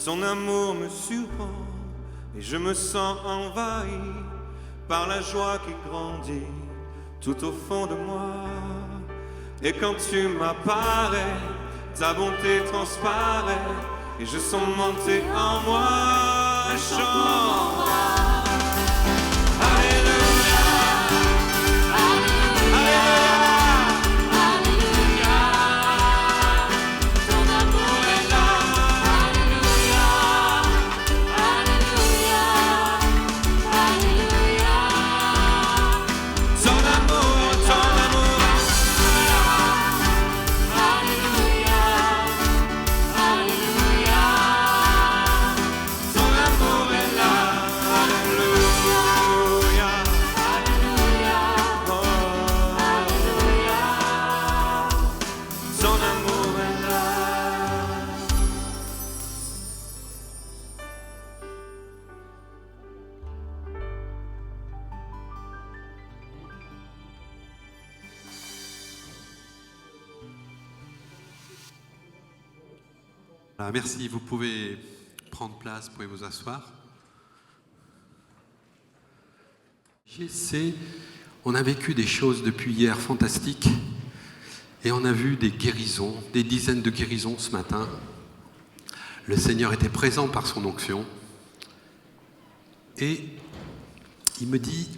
Son amour me surprend et je me sens envahi par la joie qui grandit tout au fond de moi. Et quand tu m'apparais, ta bonté transparaît et je sens monter en moi un chant. Merci, vous pouvez prendre place, vous pouvez vous asseoir. On a vécu des choses depuis hier fantastiques et on a vu des guérisons, des dizaines de guérisons ce matin. Le Seigneur était présent par son onction et il me dit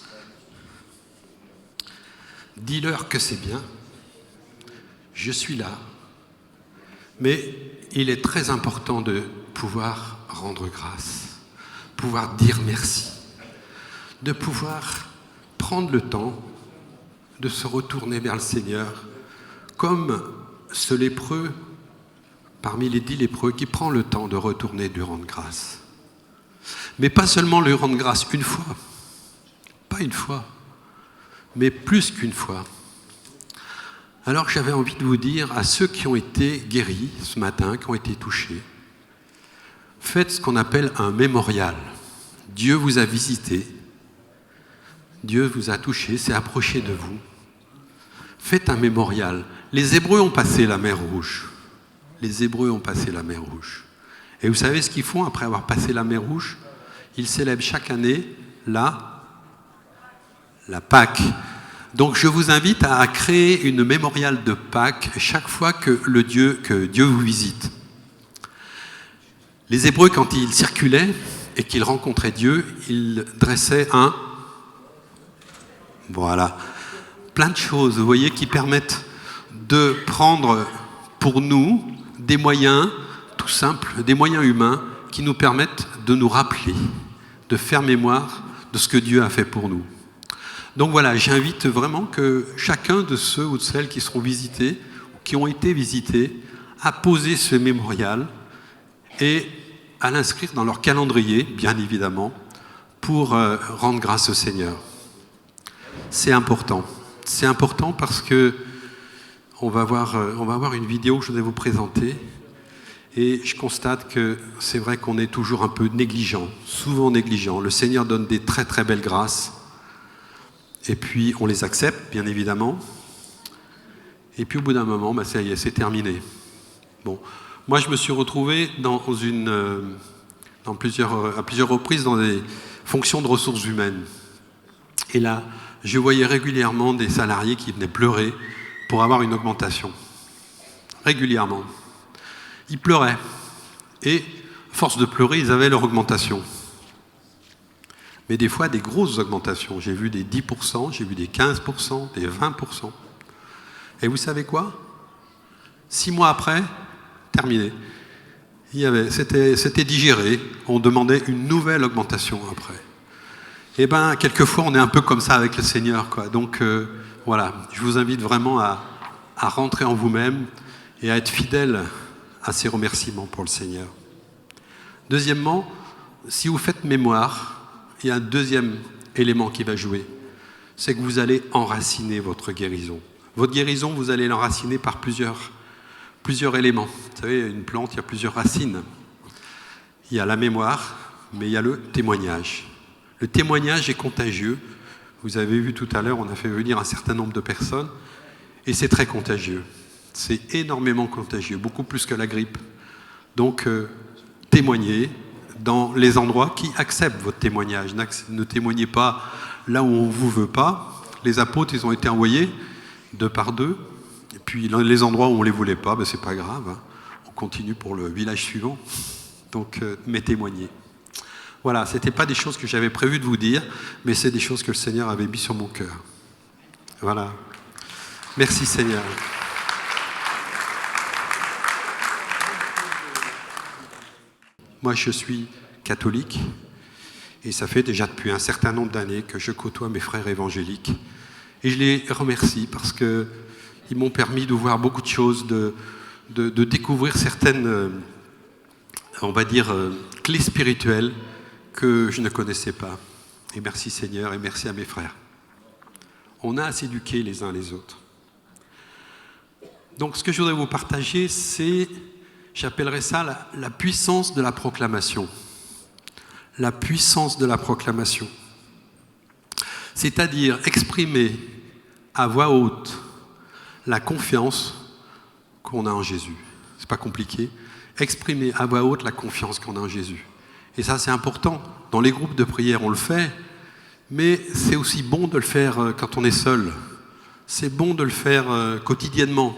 « Dis-leur que c'est bien, je suis là. » Mais il est très important de pouvoir rendre grâce, pouvoir dire merci, de pouvoir prendre le temps de se retourner vers le Seigneur, comme ce lépreux, parmi les 10 lépreux, qui prend le temps de retourner lui rendre grâce. Mais pas seulement lui rendre grâce une fois, pas une fois, mais plus qu'une fois. Alors j'avais envie de vous dire à ceux qui ont été guéris ce matin, qui ont été touchés, faites ce qu'on appelle un mémorial. Dieu vous a visité, Dieu vous a touché, s'est approché de vous. Faites un mémorial. Les Hébreux ont passé la mer Rouge. Les Hébreux ont passé la mer Rouge. Et vous savez ce qu'ils font après avoir passé la mer Rouge? Ils célèbrent chaque année la Pâque. Donc je vous invite à créer une mémorial de Pâques chaque fois que Dieu vous visite. Les Hébreux, quand ils circulaient et qu'ils rencontraient Dieu, ils dressaient plein de choses, vous voyez, qui permettent de prendre pour nous des moyens tout simples, des moyens humains qui nous permettent de nous rappeler, de faire mémoire de ce que Dieu a fait pour nous. Donc voilà, j'invite vraiment que chacun de ceux ou de celles qui seront visités, ou qui ont été visités, à poser ce mémorial et à l'inscrire dans leur calendrier, bien évidemment, pour rendre grâce au Seigneur. C'est important. C'est important parce que on va voir une vidéo que je vais vous présenter et je constate que c'est vrai qu'on est toujours un peu négligent, souvent négligent. Le Seigneur donne des très très belles grâces. Et puis, on les accepte, bien évidemment. Et puis, au bout d'un moment, ça y est, c'est terminé. Bon, moi, je me suis retrouvé à plusieurs reprises dans des fonctions de ressources humaines. Et là, je voyais régulièrement des salariés qui venaient pleurer pour avoir une augmentation. Régulièrement. Ils pleuraient. Et, à force de pleurer, ils avaient leur augmentation. Mais des fois, des grosses augmentations. J'ai vu des 10%, j'ai vu des 15%, des 20%. Et vous savez quoi? 6 mois après, terminé. C'était digéré. On demandait une nouvelle augmentation après. Et bien, quelquefois, on est un peu comme ça avec le Seigneur, quoi. Donc, voilà. Je vous invite vraiment à rentrer en vous-même et à être fidèle à ces remerciements pour le Seigneur. Deuxièmement, si vous faites mémoire, il y a un deuxième élément qui va jouer, c'est que vous allez enraciner votre guérison. Votre guérison, vous allez l'enraciner par plusieurs éléments. Vous savez, une plante, il y a plusieurs racines. Il y a la mémoire, mais il y a le témoignage. Le témoignage est contagieux. Vous avez vu tout à l'heure, on a fait venir un certain nombre de personnes, et c'est très contagieux. C'est énormément contagieux, beaucoup plus que la grippe. Donc, témoignez dans les endroits qui acceptent votre témoignage. Ne témoignez pas là où on ne vous veut pas. Les apôtres, ils ont été envoyés 2 par 2. Et puis, les endroits où on ne les voulait pas, c'est pas grave. Hein. On continue pour le village suivant. Donc, mais témoignez. Voilà, ce n'était pas des choses que j'avais prévu de vous dire, mais c'est des choses que le Seigneur avait mis sur mon cœur. Voilà. Merci Seigneur. Moi, je suis catholique et ça fait déjà depuis un certain nombre d'années que je côtoie mes frères évangéliques. Et je les remercie parce qu'ils m'ont permis de voir beaucoup de choses, de découvrir certaines, on va dire, clés spirituelles que je ne connaissais pas. Et merci Seigneur et merci à mes frères. On a à s'éduquer les uns les autres. Donc ce que je voudrais vous partager, c'est, j'appellerais ça la puissance de la proclamation. La puissance de la proclamation. C'est-à-dire exprimer à voix haute la confiance qu'on a en Jésus. C'est pas compliqué. Exprimer à voix haute la confiance qu'on a en Jésus. Et ça, c'est important. Dans les groupes de prière, on le fait, mais c'est aussi bon de le faire quand on est seul. C'est bon de le faire quotidiennement.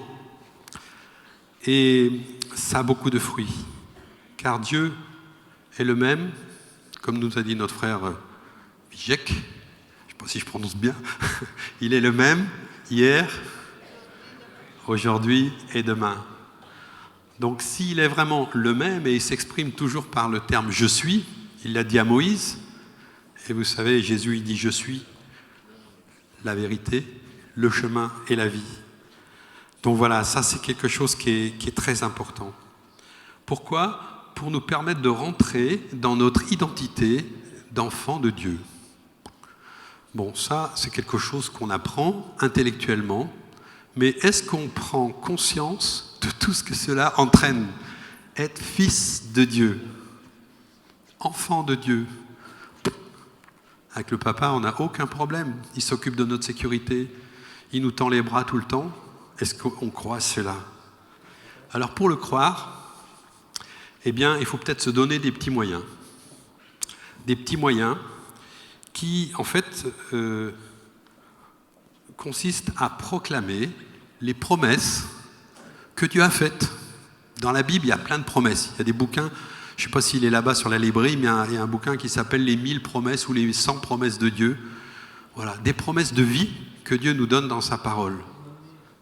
Et ça a beaucoup de fruits. Car Dieu est le même, comme nous a dit notre frère Vijek, je ne sais pas si je prononce bien, il est le même hier, aujourd'hui et demain. Donc s'il est vraiment le même et il s'exprime toujours par le terme « je suis », il l'a dit à Moïse, et vous savez, Jésus il dit « je suis la vérité, le chemin et la vie ». Donc voilà, ça c'est quelque chose qui est très important. Pourquoi ? Pour nous permettre de rentrer dans notre identité d'enfant de Dieu. Bon, ça c'est quelque chose qu'on apprend intellectuellement, mais est-ce qu'on prend conscience de tout ce que cela entraîne? Être fils de Dieu, enfant de Dieu. Avec le papa, on n'a aucun problème. Il s'occupe de notre sécurité, il nous tend les bras tout le temps. Est-ce qu'on croit cela? Alors pour le croire, eh bien, il faut peut-être se donner des petits moyens. Des petits moyens qui, en fait, consistent à proclamer les promesses que Dieu a faites. Dans la Bible, il y a plein de promesses. Il y a des bouquins, je ne sais pas s'il est là-bas sur la librairie, mais il y a un bouquin qui s'appelle « Les 1000 promesses » ou « Les 100 promesses de Dieu ». Voilà, des promesses de vie que Dieu nous donne dans sa parole.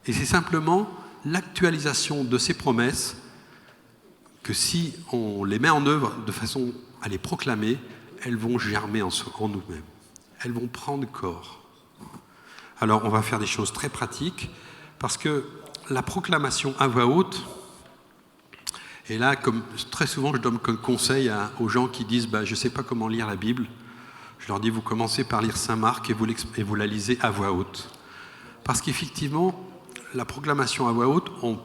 Et c'est simplement l'actualisation de ces promesses que si on les met en œuvre de façon à les proclamer, elles vont germer en nous-mêmes. Elles vont prendre corps. Alors on va faire des choses très pratiques parce que la proclamation à voix haute, et là, comme très souvent je donne comme conseil aux gens qui disent je ne sais pas comment lire la Bible, je leur dis vous commencez par lire Saint Marc et vous la lisez à voix haute. Parce qu'effectivement, la proclamation à voix haute, on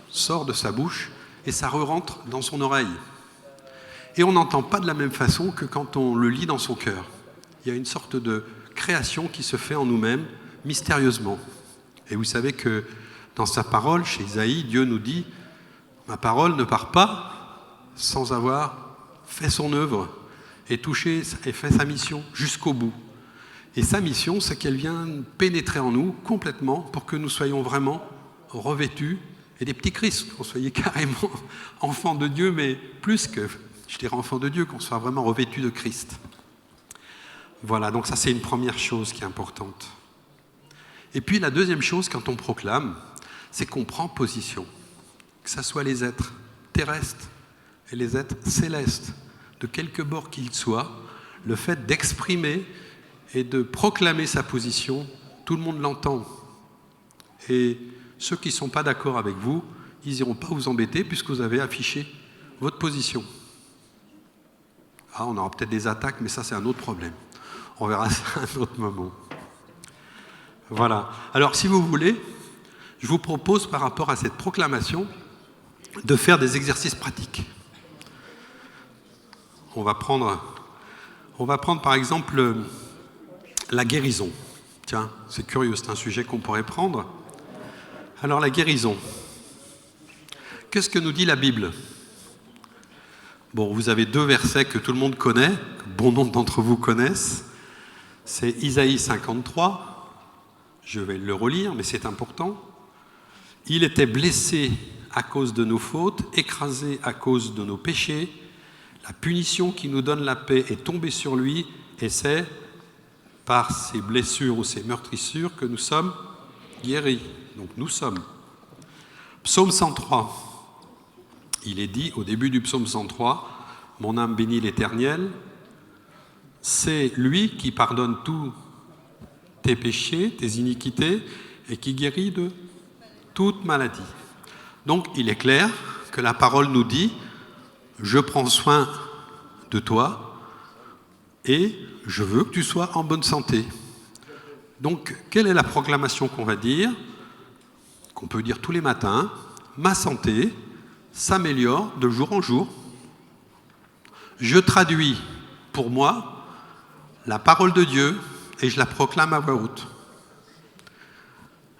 sort de sa bouche et ça re-rentre dans son oreille. Et on n'entend pas de la même façon que quand on le lit dans son cœur. Il y a une sorte de création qui se fait en nous-mêmes, mystérieusement. Et vous savez que dans sa parole, chez Isaïe, Dieu nous dit « Ma parole ne part pas sans avoir fait son œuvre et touché et fait sa mission jusqu'au bout. » Et sa mission, c'est qu'elle vient pénétrer en nous complètement pour que nous soyons vraiment revêtus et des petits Christ, qu'on soit carrément enfants de Dieu, mais plus que, je dirais enfants de Dieu, qu'on soit vraiment revêtus de Christ. Voilà, donc ça c'est une première chose qui est importante. Et puis la deuxième chose quand on proclame, c'est qu'on prend position. Que ce soit les êtres terrestres et les êtres célestes, de quelque bord qu'ils soient, le fait d'exprimer et de proclamer sa position, tout le monde l'entend. Et ceux qui ne sont pas d'accord avec vous, ils n'iront pas vous embêter puisque vous avez affiché votre position. Ah, on aura peut-être des attaques, mais ça c'est un autre problème. On verra ça à un autre moment. Voilà. Alors si vous voulez, je vous propose par rapport à cette proclamation de faire des exercices pratiques. On va prendre par exemple la guérison. Tiens, c'est curieux, c'est un sujet qu'on pourrait prendre. Alors la guérison. Qu'est-ce que nous dit la Bible ? Bon, vous avez 2 versets que tout le monde connaît, que bon nombre d'entre vous connaissent. C'est Isaïe 53. Je vais le relire, mais c'est important. « Il était blessé à cause de nos fautes, écrasé à cause de nos péchés. La punition qui nous donne la paix est tombée sur lui, et c'est par ses blessures ou ses meurtrissures que nous sommes guéris. » Donc nous sommes. Psaume 103. Il est dit au début du psaume 103, « Mon âme bénit l'Éternel. C'est lui qui pardonne tous tes péchés, tes iniquités, et qui guérit de toute maladie. » Donc il est clair que la parole nous dit « Je prends soin de toi et je veux que tu sois en bonne santé. » Donc quelle est la proclamation qu'on va dire, qu'on peut dire tous les matins? Ma santé s'améliore de jour en jour. Je traduis pour moi la parole de Dieu et je la proclame à voix haute.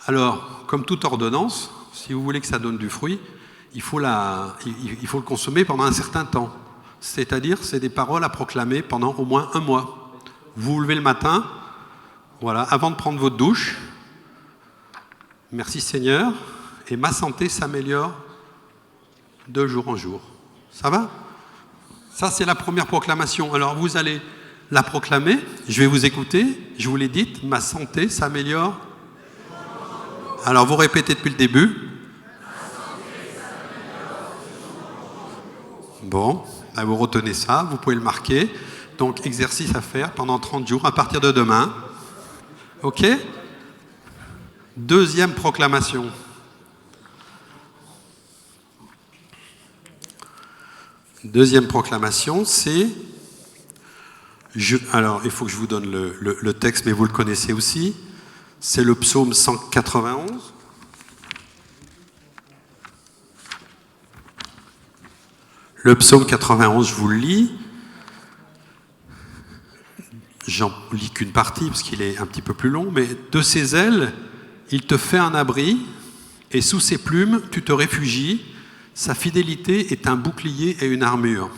Alors, comme toute ordonnance, si vous voulez que ça donne du fruit, il faut le consommer pendant un certain temps. C'est-à-dire, c'est des paroles à proclamer pendant au moins 1 mois. Vous vous levez le matin, voilà, avant de prendre votre douche. Merci Seigneur, et ma santé s'améliore de jour en jour. Ça va? Ça, c'est la première proclamation. Alors, vous allez la proclamer, je vais vous écouter, je vous l'ai dit, ma santé s'améliore. Alors, vous répétez depuis le début. Bon, ben vous retenez ça, vous pouvez le marquer. Donc, exercice à faire pendant 30 jours à partir de demain. OK? Deuxième proclamation. Deuxième proclamation, c'est... Alors, il faut que je vous donne le texte, mais vous le connaissez aussi. C'est le psaume 191. Le psaume 91, je vous le lis. J'en lis qu'une partie, parce qu'il est un petit peu plus long, mais de ses ailes, il te fait un abri, et sous ses plumes, tu te réfugies. Sa fidélité est un bouclier et une armure.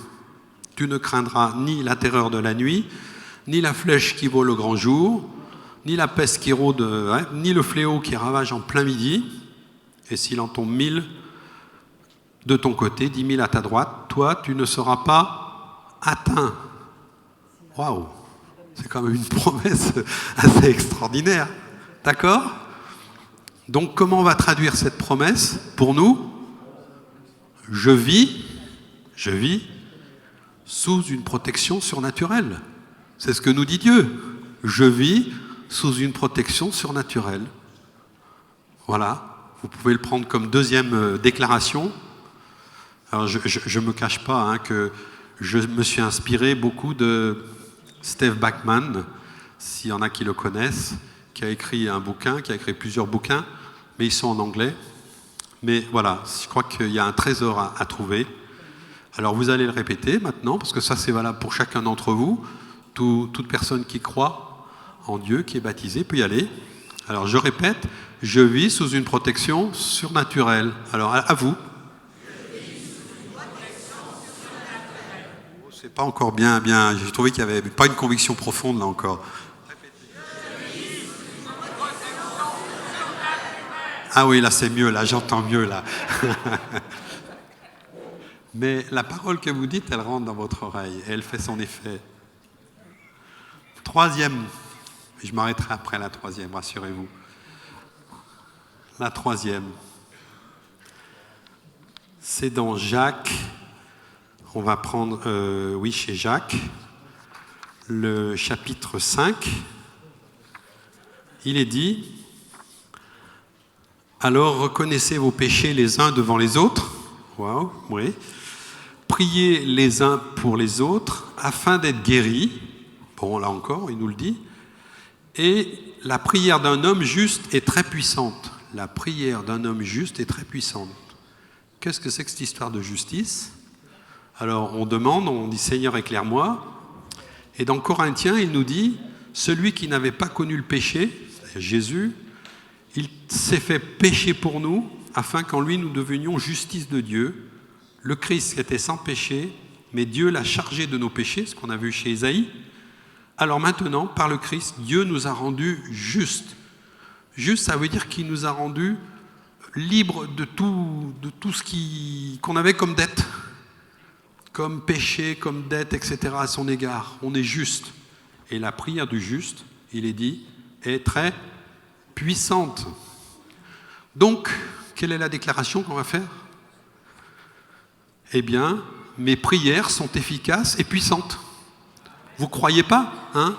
Tu ne craindras ni la terreur de la nuit, ni la flèche qui vole au grand jour, ni la peste qui rôde, ni le fléau qui ravage en plein midi. Et s'il en tombe 1000 de ton côté, 10 000 à ta droite, toi, tu ne seras pas atteint. Waouh! C'est quand même une promesse assez extraordinaire. D'accord? Donc, comment on va traduire cette promesse pour nous? Je vis sous une protection surnaturelle. C'est ce que nous dit Dieu. Je vis sous une protection surnaturelle. Voilà. Vous pouvez le prendre comme deuxième déclaration. Alors, je ne me cache pas que je me suis inspiré beaucoup de Steve Bachman, s'il y en a qui le connaissent, qui a écrit un bouquin, qui a écrit plusieurs bouquins, mais ils sont en anglais. Mais voilà, je crois qu'il y a un trésor à trouver. Alors vous allez le répéter maintenant, parce que ça c'est valable pour chacun d'entre vous. Toute personne qui croit en Dieu, qui est baptisée, peut y aller. Alors je répète, je vis sous une protection surnaturelle. Alors à vous. C'est pas encore bien. J'ai trouvé qu'il n'y avait pas une conviction profonde là encore. Ah oui, là c'est mieux, là j'entends mieux là. Mais la parole que vous dites, elle rentre dans votre oreille et elle fait son effet. Troisième, je m'arrêterai après la troisième, rassurez-vous. La troisième, c'est dans Jacques. On va prendre, chez Jacques, le chapitre 5. Il est dit... Alors reconnaissez vos péchés les uns devant les autres. Waouh, oui. Priez les uns pour les autres afin d'être guéris. Bon, là encore, il nous le dit. Et la prière d'un homme juste est très puissante. La prière d'un homme juste est très puissante. Qu'est-ce que c'est que cette histoire de justice? Alors on demande, on dit Seigneur éclaire-moi. Et dans Corinthiens, il nous dit, celui qui n'avait pas connu le péché, c'est-à-dire Jésus, il s'est fait péché pour nous, afin qu'en lui nous devenions justice de Dieu. Le Christ qui était sans péché mais Dieu l'a chargé de nos péchés, ce qu'on a vu chez Ésaïe. Alors maintenant, par le Christ, Dieu nous a rendus justes. Juste, ça veut dire qu'il nous a rendus libres de tout ce qu'on avait comme dette, comme péché, comme dette, etc. à son égard. On est juste. Et la prière du juste, il est dit, est très puissante. Donc, quelle est la déclaration qu'on va faire? Eh bien, mes prières sont efficaces et puissantes. Vous ne croyez pas, hein?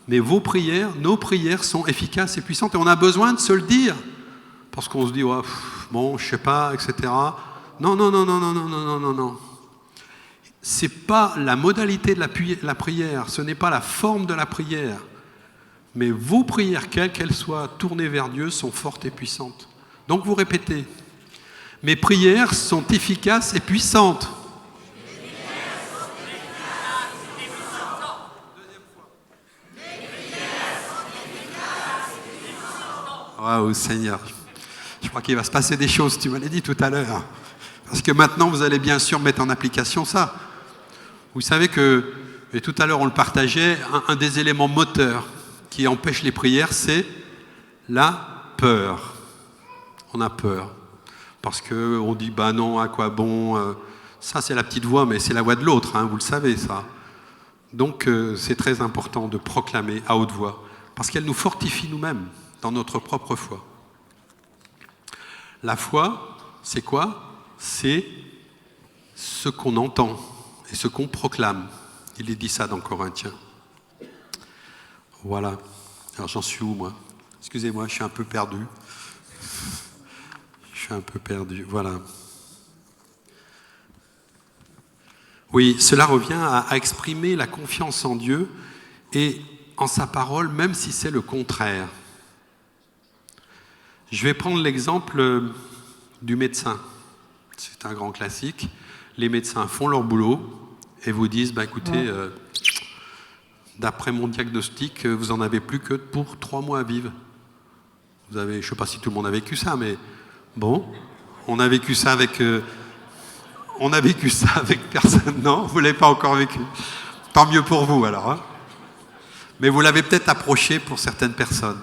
Mais vos prières, nos prières sont efficaces et puissantes. Et on a besoin de se le dire. Parce qu'on se dit, ouais, bon, je ne sais pas, etc. Non, non, non, non, non, non, non, non, non. Ce n'est pas la modalité de la prière, ce n'est pas la forme de la prière. Mais vos prières, quelles qu'elles soient, tournées vers Dieu, sont fortes et puissantes. Donc vous répétez, mes prières sont efficaces et puissantes. Waouh, Seigneur. Je crois qu'il va se passer des choses, tu m'as dit tout à l'heure. Parce que maintenant, vous allez bien sûr mettre en application ça. Vous savez que, et tout à l'heure on le partageait, un des éléments moteurs qui empêche les prières, c'est la peur. On a peur. Parce qu'on dit, bah non, à quoi bon? Ça, c'est la petite voix, mais c'est la voix de l'autre, hein, vous le savez, ça. Donc, c'est très important de proclamer à haute voix, parce qu'elle nous fortifie nous-mêmes dans notre propre foi. La foi, c'est quoi? C'est ce qu'on entend et ce qu'on proclame. Il est dit ça dans Corinthiens. Voilà. Alors j'en suis où, moi? Excusez-moi, je suis un peu perdu. Voilà. Oui, cela revient à exprimer la confiance en Dieu et en sa parole, même si c'est le contraire. Je vais prendre l'exemple du médecin. C'est un grand classique. Les médecins font leur boulot et vous disent, bah, écoutez, d'après mon diagnostic, vous n'en avez plus que pour 3 mois à vivre. Je ne sais pas si tout le monde a vécu ça, mais bon, on a vécu ça avec personne. Non, vous ne l'avez pas encore vécu. Tant mieux pour vous alors. Hein. Mais vous l'avez peut-être approché pour certaines personnes.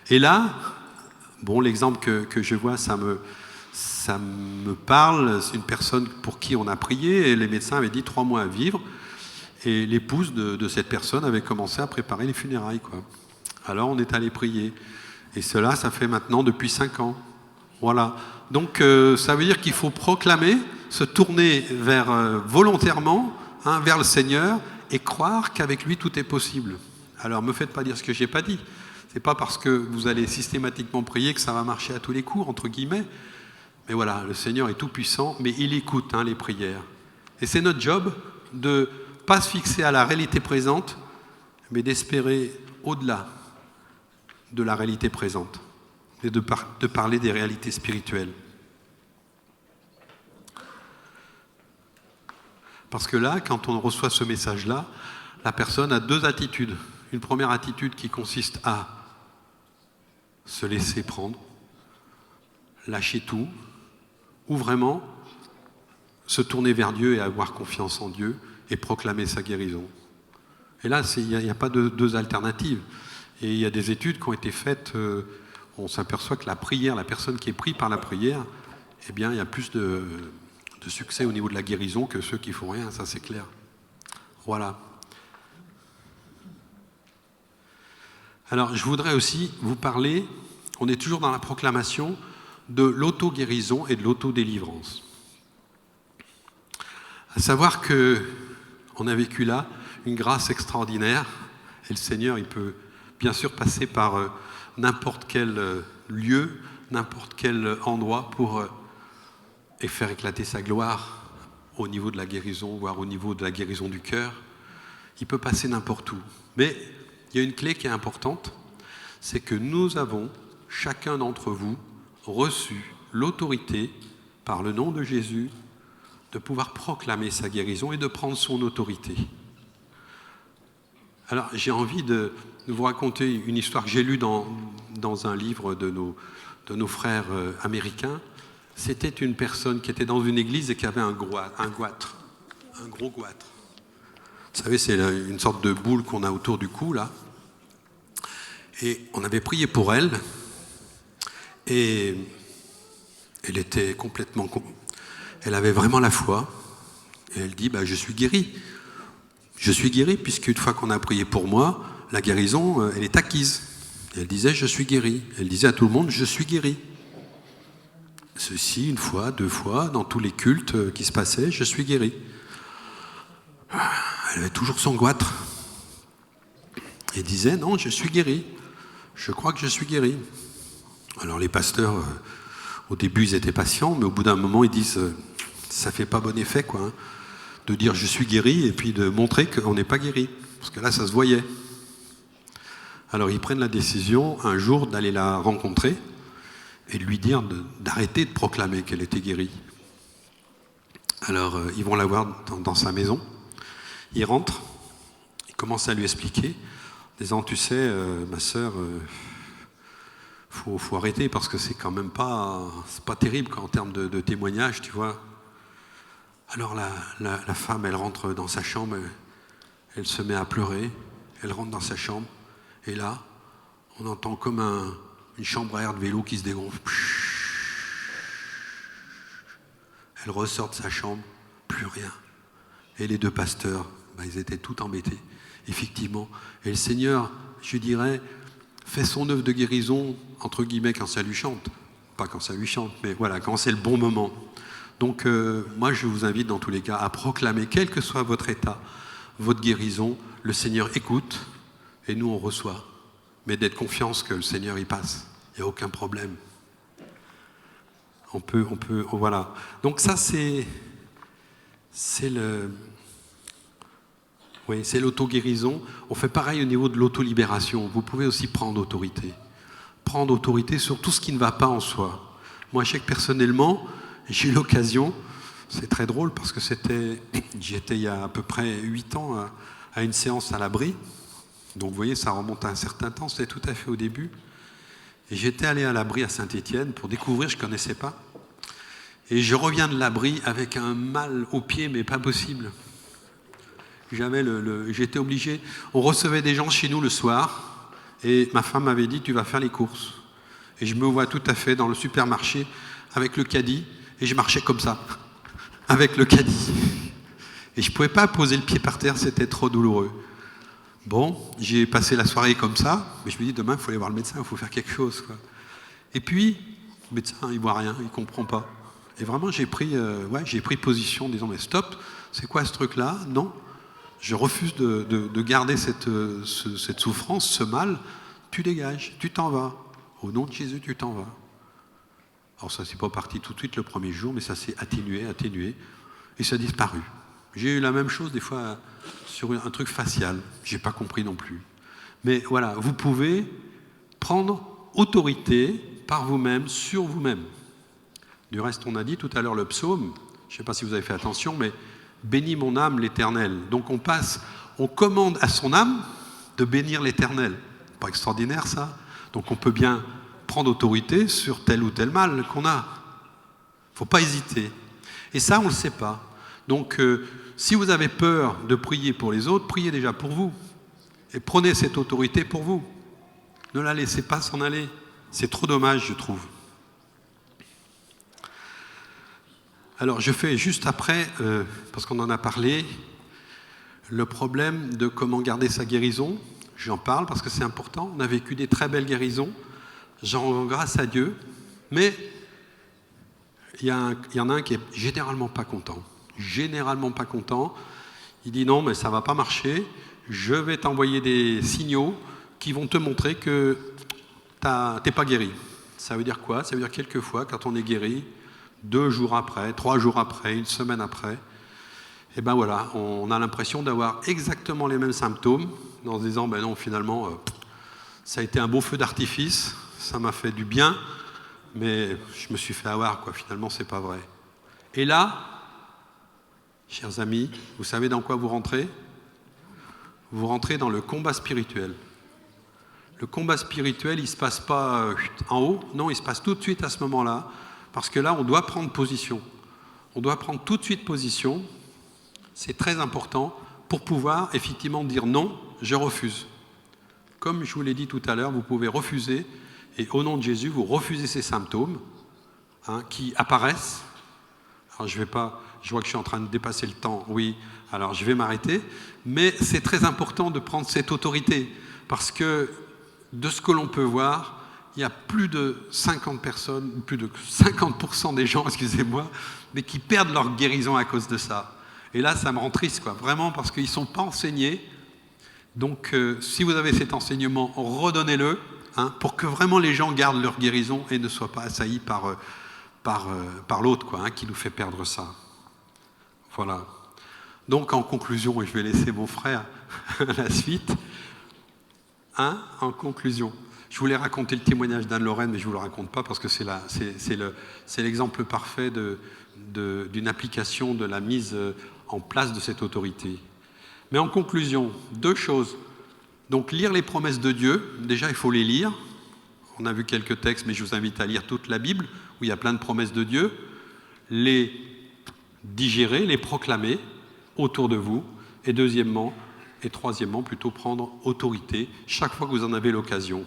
Et là, bon, l'exemple que je vois, ça me parle. C'est une personne pour qui on a prié et les médecins avaient dit 3 mois à vivre. Et l'épouse de cette personne avait commencé à préparer les funérailles, quoi. Alors on est allé prier. Et cela, ça fait maintenant depuis 5 ans. Voilà. Donc ça veut dire qu'il faut proclamer, se tourner volontairement vers le Seigneur et croire qu'avec lui tout est possible. Alors ne me faites pas dire ce que je n'ai pas dit. Ce n'est pas parce que vous allez systématiquement prier que ça va marcher à tous les coups, entre guillemets. Mais voilà, le Seigneur est tout puissant, mais il écoute les prières. Et c'est notre job de ne pas se fixer à la réalité présente, mais d'espérer au-delà de la réalité présente et de parler des réalités spirituelles. Parce que là, quand on reçoit ce message-là, la personne a 2 attitudes. Une première attitude qui consiste à se laisser prendre, lâcher tout, ou vraiment se tourner vers Dieu et avoir confiance en Dieu et proclamer sa guérison. Et là, il n'y a pas de 2 alternatives. Et il y a des études qui ont été faites, on s'aperçoit que la prière, la personne qui est prise par la prière, eh bien, il y a plus de succès au niveau de la guérison que ceux qui ne font rien, ça c'est clair. Voilà. Alors, je voudrais aussi vous parler, on est toujours dans la proclamation de l'auto-guérison et de l'auto-délivrance. À savoir qu'on a vécu là une grâce extraordinaire, et le Seigneur, il peut bien sûr passer par n'importe quel lieu, n'importe quel endroit et faire éclater sa gloire au niveau de la guérison, voire au niveau de la guérison du cœur. Il peut passer n'importe où. Mais il y a une clé qui est importante, c'est que nous avons, chacun d'entre vous, reçu l'autorité, par le nom de Jésus, de pouvoir proclamer sa guérison et de prendre son autorité. Alors, j'ai envie de vous raconter une histoire que j'ai lue dans un livre de nos frères américains. C'était une personne qui était dans une église et qui avait un goitre. un gros goitre. Vous savez, c'est une sorte de boule qu'on a autour du cou, là. Et on avait prié pour elle. Et elle était complètement... Elle avait vraiment la foi. Et elle dit, je suis guérie. Je suis guérie, puisqu'une fois qu'on a prié pour moi, la guérison, elle est acquise. Et elle disait, je suis guérie. Elle disait à tout le monde, je suis guérie. Ceci, une fois, 2 fois, dans tous les cultes qui se passaient, je suis guérie. Elle avait toujours son goitre. Et disait, non, je suis guérie. Je crois que je suis guérie. Alors les pasteurs, au début, ils étaient patients, mais au bout d'un moment, ils disent, ça ne fait pas bon effet, quoi, hein, de dire je suis guéri et puis de montrer qu'on n'est pas guéri. Parce que là, ça se voyait. Alors ils prennent la décision, un jour, d'aller la rencontrer et de lui dire d'arrêter de proclamer qu'elle était guérie. Alors ils vont la voir dans sa maison. Ils rentrent, ils commencent à lui expliquer, en disant, tu sais, ma sœur, faut arrêter parce que c'est quand même pas terrible en termes de témoignage, tu vois. Alors la femme, elle rentre dans sa chambre, elle se met à pleurer, elle rentre dans sa chambre, et là, on entend comme une chambre à air de vélo qui se dégonfle. Elle ressort de sa chambre, plus rien. Et les 2 pasteurs, ils étaient tout embêtés, effectivement. Et le Seigneur, je dirais, fait son œuvre de guérison, entre guillemets, quand ça lui chante. Pas quand ça lui chante, mais voilà, quand c'est le bon moment. Donc, moi, je vous invite dans tous les cas à proclamer, quel que soit votre état, votre guérison, le Seigneur écoute, et nous, on reçoit. Mais d'être confiance que le Seigneur y passe. Il n'y a aucun problème. On peut, voilà. Donc ça, c'est l'auto-guérison. On fait pareil au niveau de l'auto-libération. Vous pouvez aussi prendre autorité. Prendre autorité sur tout ce qui ne va pas en soi. Moi, je sais que personnellement, j'ai eu l'occasion, c'est très drôle parce que j'étais il y a à peu près 8 ans à une séance à l'abri. Donc vous voyez, ça remonte à un certain temps, c'était tout à fait au début. Et j'étais allé à l'abri à Saint-Étienne pour découvrir, je ne connaissais pas. Et je reviens de l'abri avec un mal au pied, mais pas possible. J'étais obligé. On recevait des gens chez nous le soir, et ma femme m'avait dit, tu vas faire les courses. Et je me vois tout à fait dans le supermarché avec le caddie, et je marchais comme ça, avec le caddie. Et je ne pouvais pas poser le pied par terre, c'était trop douloureux. Bon, j'ai passé la soirée comme ça, mais je me dis, demain, il faut aller voir le médecin, il faut faire quelque chose, quoi. Et puis, le médecin, il ne voit rien, il ne comprend pas. Et vraiment, j'ai pris position en disant, mais stop, c'est quoi ce truc-là? Non, je refuse de garder cette souffrance, ce mal. Tu dégages, tu t'en vas. Au nom de Jésus, tu t'en vas. Alors ça, c'est pas parti tout de suite le premier jour, mais ça s'est atténué, et ça a disparu. J'ai eu la même chose des fois sur un truc facial. J'ai pas compris non plus. Mais voilà, vous pouvez prendre autorité par vous-même, sur vous-même. Du reste, on a dit tout à l'heure le psaume, je ne sais pas si vous avez fait attention, mais « Bénis mon âme l'Éternel ». Donc on commande à son âme de bénir l'Éternel. Pas extraordinaire ça? Donc on peut bien prendre autorité sur tel ou tel mal qu'on a. Il ne faut pas hésiter. Et ça, on ne le sait pas. Donc si vous avez peur de prier pour les autres, priez déjà pour vous. Et prenez cette autorité pour vous. Ne la laissez pas s'en aller. C'est trop dommage, je trouve. Alors, je fais juste après, parce qu'on en a parlé, le problème de comment garder sa guérison. J'en parle parce que c'est important. On a vécu des très belles guérisons. J'en rends grâce à Dieu. Mais il y en a un qui est généralement pas content. Généralement pas content. Il dit non, mais ça va pas marcher. Je vais t'envoyer des signaux qui vont te montrer que t'es pas guéri. Ça veut dire quoi? Ça veut dire quelquefois, quand on est guéri, 2 jours après, 3 jours après, 1 semaine après, et ben voilà, on a l'impression d'avoir exactement les mêmes symptômes, en se disant, ben non, finalement, ça a été un beau feu d'artifice, ça m'a fait du bien, mais je me suis fait avoir, quoi. Finalement, c'est pas vrai. Et là, chers amis, vous savez dans quoi vous rentrez? Vous rentrez dans le combat spirituel. Le combat spirituel, il ne se passe pas en haut, non, il se passe tout de suite à ce moment-là, parce que là, on doit prendre position. On doit prendre tout de suite position C'est très important pour pouvoir effectivement dire non, je refuse. Comme je vous l'ai dit tout à l'heure, vous pouvez refuser, et au nom de Jésus, vous refusez ces symptômes qui apparaissent. Alors je vois que je suis en train de dépasser le temps, oui, alors je vais m'arrêter, mais c'est très important de prendre cette autorité, parce que de ce que l'on peut voir, il y a plus de 50 personnes, plus de 50% des gens, excusez-moi, mais qui perdent leur guérison à cause de ça. Et là, ça me rend triste, quoi, vraiment, parce qu'ils ne sont pas enseignés. Donc, si vous avez cet enseignement, redonnez-le, pour que vraiment les gens gardent leur guérison et ne soient pas assaillis par l'autre, quoi, qui nous fait perdre ça. Voilà. Donc, en conclusion, et je vais laisser mon frère la suite, en conclusion, je voulais raconter le témoignage d'Anne-Lorraine, mais je ne vous le raconte pas parce que c'est l'exemple parfait d'une application de la mise en place de cette autorité. Mais en conclusion, 2 choses. Donc, lire les promesses de Dieu, déjà, il faut les lire. On a vu quelques textes, mais je vous invite à lire toute la Bible, où il y a plein de promesses de Dieu. Les digérer, les proclamer autour de vous. Et deuxièmement, et troisièmement, plutôt prendre autorité chaque fois que vous en avez l'occasion.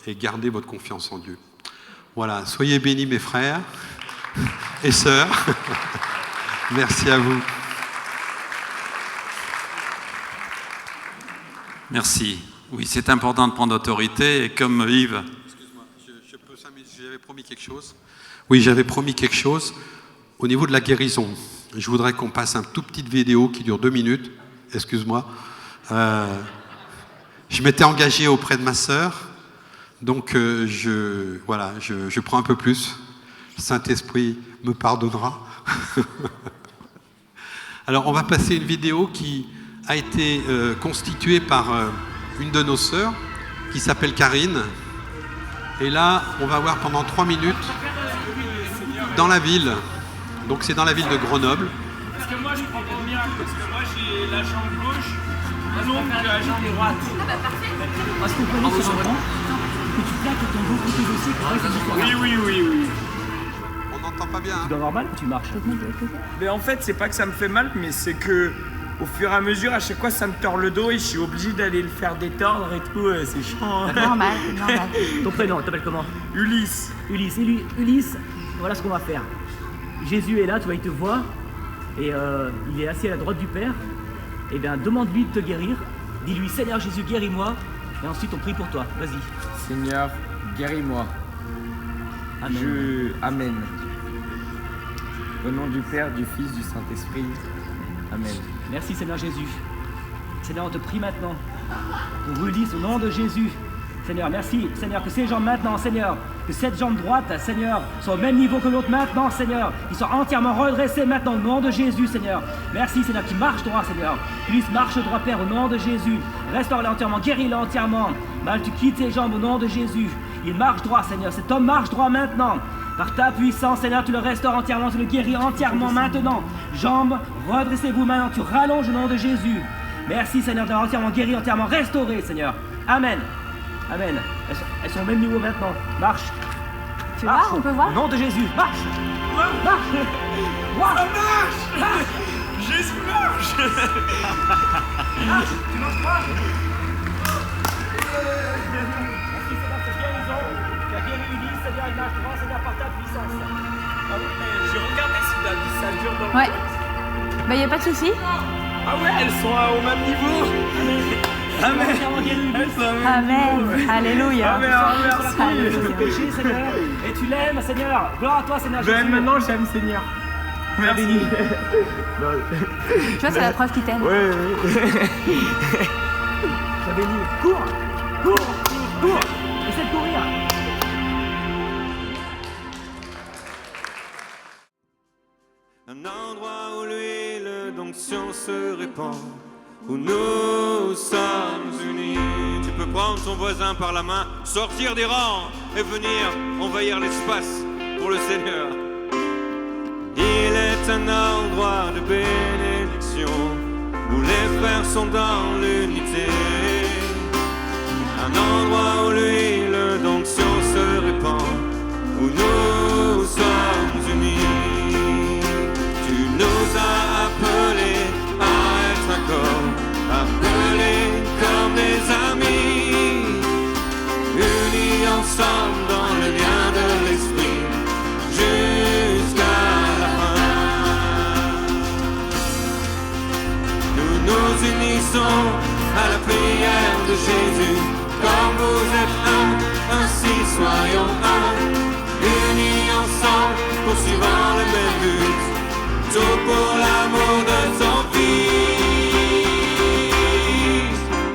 Et gardez votre confiance en Dieu. Voilà, soyez bénis mes frères et sœurs. Merci à vous. Merci. Oui, c'est important de prendre autorité, et comme Yves... Excuse-moi, j'avais promis quelque chose. Oui, j'avais promis quelque chose au niveau de la guérison. Je voudrais qu'on passe un tout petite vidéo qui dure 2 minutes. Excuse-moi. Je m'étais engagé auprès de ma sœur. Donc, je prends un peu plus. Le Saint-Esprit me pardonnera. Alors, on va passer une vidéo qui a été constituée par une de nos sœurs, qui s'appelle Karine. Et là, on va voir pendant 3 minutes dans la ville. Donc, c'est dans la ville de Grenoble. Parce que moi, je prends pour miracle, parce que moi, j'ai la jambe gauche, donc la jambe droite. Ah bah parfait. Parce qu'on connaît sur un banc, que tu plaques ton dos côté aussi, Oui. On n'entend pas bien. Tu dois avoir mal, tu marches. Mais en fait, c'est pas que ça me fait mal, mais c'est que au fur et à mesure, à chaque fois, ça me tord le dos et je suis obligé d'aller le faire détordre et tout. C'est chiant. Normal. Ton prénom, tu t'appelles comment? Ulysse. Ulysse, voilà ce qu'on va faire. Jésus est là, tu vois, il te voit, et il est assis à la droite du Père. Eh bien, demande-lui de te guérir. Dis-lui, Seigneur Jésus, guéris-moi. Et ensuite, on prie pour toi. Vas-y. Seigneur, guéris-moi. Amen. Amen. Au nom du Père, du Fils, du Saint-Esprit. Amen. Merci, Seigneur Jésus. Seigneur, on te prie maintenant pour Ulysse, au nom de Jésus. Seigneur, merci, Seigneur, que ces jambes maintenant, Seigneur, que cette jambe droite, Seigneur, soit au même niveau que l'autre maintenant, Seigneur, qu'ils soient entièrement redressés maintenant, au nom de Jésus, Seigneur. Merci, Seigneur, qui marche droit, Seigneur. Ulysse marche droit, Père, au nom de Jésus. Restaure-le entièrement, guéris-le entièrement. Mal, tu quittes ses jambes au nom de Jésus. Il marche droit, Seigneur. Cet homme marche droit maintenant. Par ta puissance, Seigneur, tu le restaures entièrement, tu le guéris entièrement maintenant. Jambes, redressez-vous maintenant, tu rallonges au nom de Jésus. Merci, Seigneur, d'avoir entièrement guéri, entièrement restauré, Seigneur. Amen. Amen. Elles sont au même niveau maintenant. Marche. Tu vois, on peut voir? Au nom de Jésus. Marche. Marche. Ça marche. Jésus marche. Tu marches pas. Merci, Seigneur, pour ta guérison. Tu as guéri Ulysse, Seigneur, il marche droit, Seigneur, par ta puissance. Ah oui, mais j'ai regardé si ça dure dans le Ouais. temps. Bah y a pas de souci. Ah ouais, elles sont au même niveau. Amen. Elles sont au même Amen. niveau. Alléluia. Amen. Merci. Alléluia. Péché, Seigneur, et tu l'aimes, Seigneur. Gloire à toi, Seigneur Jésus. Ben maintenant, j'aime Seigneur. Merci. Béni. Tu vois, c'est la preuve qu'il t'aime. Oui. Sois béni. Cours. Essaie de courir. Un endroit où l'huile d'onction se répand, où nous sommes unis. Tu peux prendre ton voisin par la main, sortir des rangs et venir envahir l'espace pour le Seigneur. Il est un endroit de bénédiction, où les frères sont dans l'unité. Un endroit où l'huile d'onction se répand, où nous sommes unis. Tu nous as appelés unissons à la prière de Jésus. Comme vous êtes un, ainsi soyons un, unis ensemble, poursuivant le même but, tout pour l'amour de son Fils.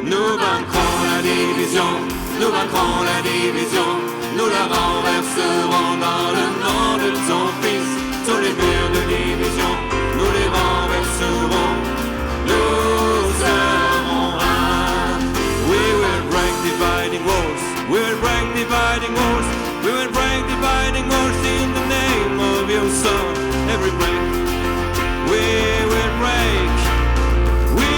Nous vaincrons la division, nous vaincrons la division, nous la renverserons dans le nom de ton Fils. Tous les murs de division, nous les renverserons, nous serons un. We will break dividing walls, we will break dividing walls, we will break dividing walls in the name of your Son. Every break, we will break, we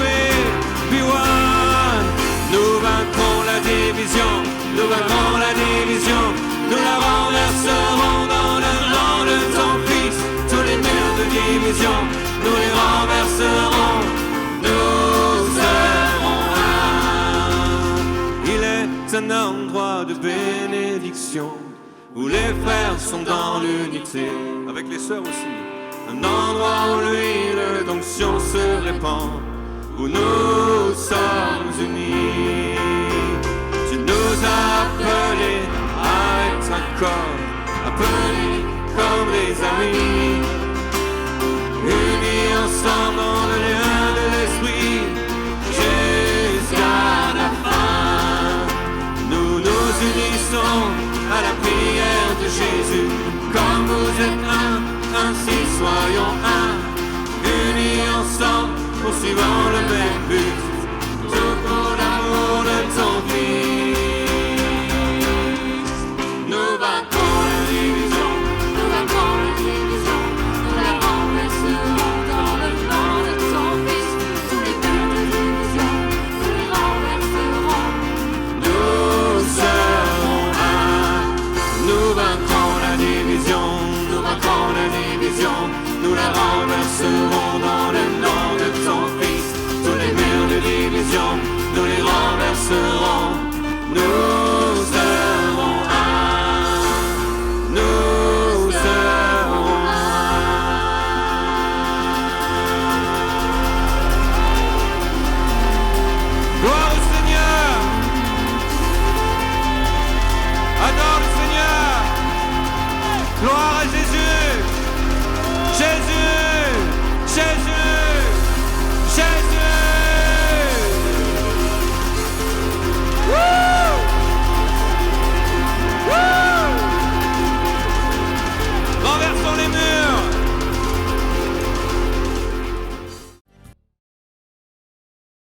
will be one. Nous vaincrons la division, nous vaincrons la division, nous la renverserons dans le nom de ton Fils. Tous les murs de division, nous les renverserons, nous serons un. Il est un endroit de bénédiction, où les frères sont dans l'unité, avec les sœurs aussi. Un endroit où l'huile d'onction se répand, où nous sommes unis. Tu nous as appelés à être un corps, appelés comme des amis, unis ensemble dans le lien de l'esprit, jusqu'à la fin. Nous nous unissons à la prière de Jésus. Comme vous êtes un, ainsi soyons un, unis ensemble, poursuivant le même